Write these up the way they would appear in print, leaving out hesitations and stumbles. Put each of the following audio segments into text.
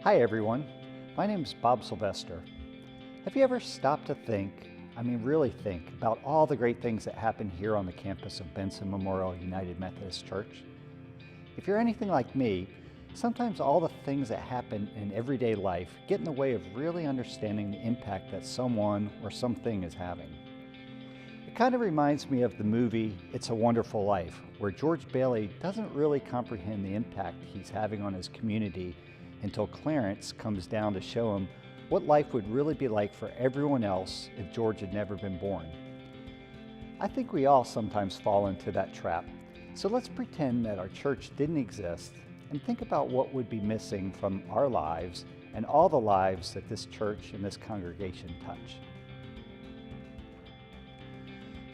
Hi everyone, my name is Bob Sylvester. Have you ever stopped to think, really think, about all the great things that happen here on the campus of Benson Memorial United Methodist Church? If you're anything like me, sometimes all the things that happen in everyday life get in the way of really understanding the impact that someone or something is having. It kind of reminds me of the movie It's a Wonderful Life, where George Bailey doesn't really comprehend the impact he's having on his community until Clarence comes down to show him what life would really be like for everyone else if George had never been born. I think we all sometimes fall into that trap, so let's pretend that our church didn't exist and think about what would be missing from our lives and all the lives that this church and this congregation touch.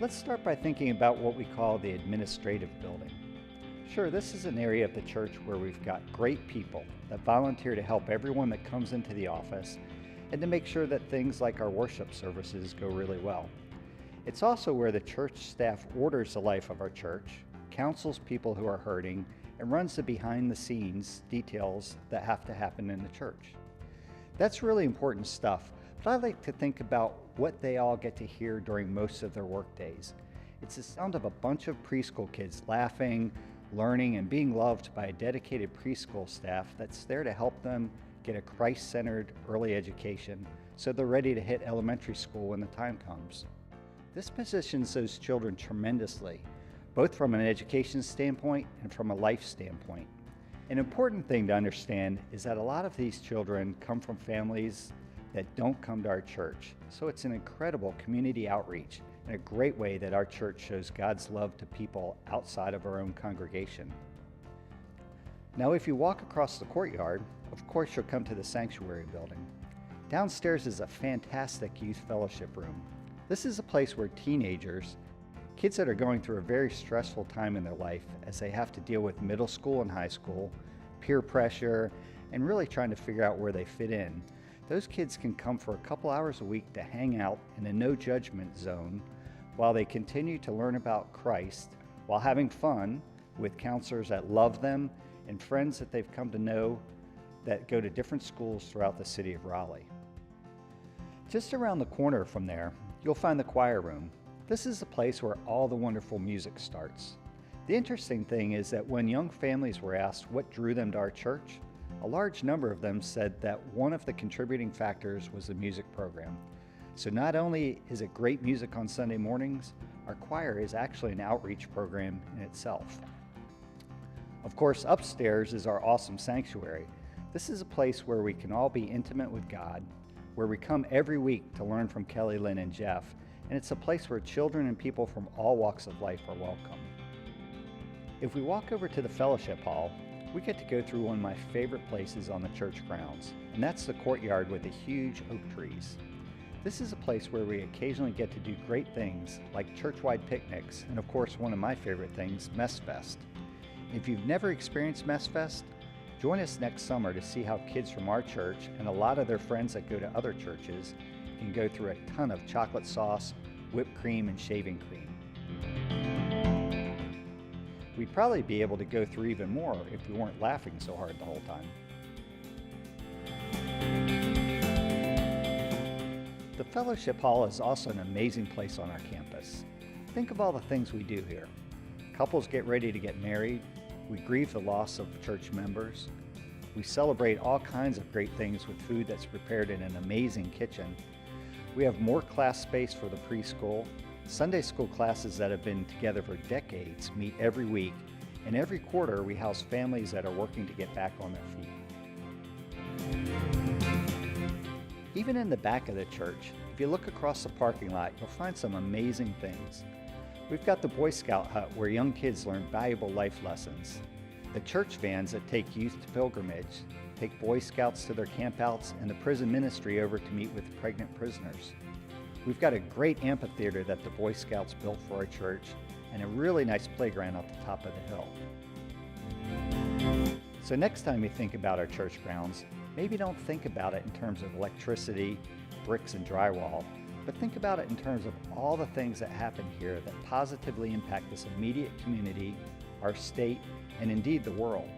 Let's start by thinking about what we call the administrative building. Sure, this is an area of the church where we've got great people that volunteer to help everyone that comes into the office and to make sure that things like our worship services go really well. It's also where the church staff orders the life of our church, counsels people who are hurting, and runs the behind-the-scenes details that have to happen in the church. That's really important stuff, but I like to think about what they all get to hear during most of their work days. It's the sound of a bunch of preschool kids laughing, learning, and being loved by a dedicated preschool staff that's there to help them get a Christ-centered early education so they're ready to hit elementary school when the time comes. This positions those children tremendously, both from an education standpoint and from a life standpoint. An important thing to understand is that a lot of these children come from families that don't come to our church, so it's an incredible community outreach and a great way that our church shows God's love to people outside of our own congregation. Now, if you walk across the courtyard, of course you'll come to the sanctuary building. Downstairs is a fantastic youth fellowship room. This is a place where teenagers, kids that are going through a very stressful time in their life as they have to deal with middle school and high school, peer pressure, and really trying to figure out where they fit in. Those kids can come for a couple hours a week to hang out in a no judgment zone while they continue to learn about Christ while having fun with counselors that love them and friends that they've come to know that go to different schools throughout the city of Raleigh. Just around the corner from there, you'll find the choir room. This is the place where all the wonderful music starts. The interesting thing is that when young families were asked what drew them to our church, a large number of them said that one of the contributing factors was the music program. So not only is it great music on Sunday mornings, our choir is actually an outreach program in itself. Of course, upstairs is our awesome sanctuary. This is a place where we can all be intimate with God, where we come every week to learn from Kelly, Lynn, and Jeff, and it's a place where children and people from all walks of life are welcome. If we walk over to the fellowship hall, we get to go through one of my favorite places on the church grounds, and that's the courtyard with the huge oak trees. This is a place where we occasionally get to do great things like church-wide picnics, and of course one of my favorite things, Mess Fest. If you've never experienced Mess Fest, join us next summer to see how kids from our church and a lot of their friends that go to other churches can go through a ton of chocolate sauce, whipped cream, and shaving cream. We'd probably be able to go through even more if we weren't laughing so hard the whole time. The fellowship hall is also an amazing place on our campus. Think of all the things we do here. Couples get ready to get married. We grieve the loss of church members. We celebrate all kinds of great things with food that's prepared in an amazing kitchen. We have more class space for the preschool. Sunday school classes that have been together for decades meet every week, and every quarter we house families that are working to get back on their feet. Even in the back of the church, if you look across the parking lot, you'll find some amazing things. We've got the Boy Scout hut where young kids learn valuable life lessons, the church vans that take youth to pilgrimage, take Boy Scouts to their campouts, and the prison ministry over to meet with pregnant prisoners. We've got a great amphitheater that the Boy Scouts built for our church and a really nice playground at the top of the hill. So next time you think about our church grounds, maybe don't think about it in terms of electricity, bricks, and drywall, but think about it in terms of all the things that happen here that positively impact this immediate community, our state, and indeed the world.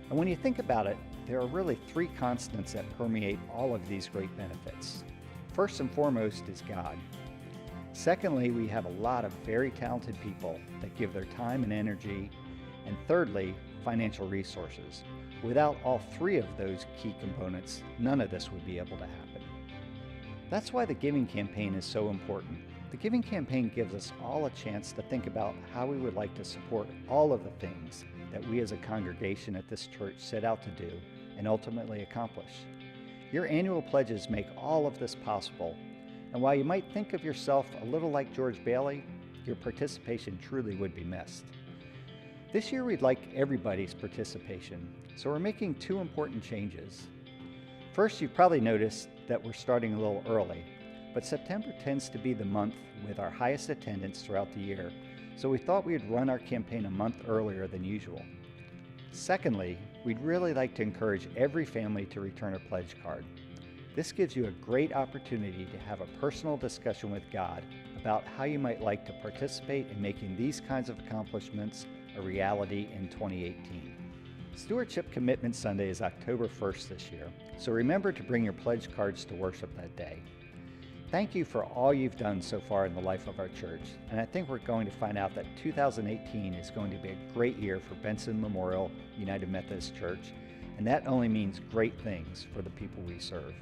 And when you think about it, there are really three constants that permeate all of these great benefits. First and foremost is God. Secondly, we have a lot of very talented people that give their time and energy. And thirdly, financial resources. Without all three of those key components, none of this would be able to happen. That's why the giving campaign is so important. The giving campaign gives us all a chance to think about how we would like to support all of the things that we as a congregation at this church set out to do and ultimately accomplish. Your annual pledges make all of this possible, and while you might think of yourself a little like George Bailey, your participation truly would be missed. This year we'd like everybody's participation, so we're making two important changes. First, you've probably noticed that we're starting a little early, but September tends to be the month with our highest attendance throughout the year, so we thought we'd run our campaign a month earlier than usual. Secondly, we'd really like to encourage every family to return a pledge card. This gives you a great opportunity to have a personal discussion with God about how you might like to participate in making these kinds of accomplishments a reality in 2018. Stewardship Commitment Sunday is October 1st this year, so remember to bring your pledge cards to worship that day. Thank you for all you've done so far in the life of our church, and I think we're going to find out that 2018 is going to be a great year for Benson Memorial United Methodist Church, and that only means great things for the people we serve.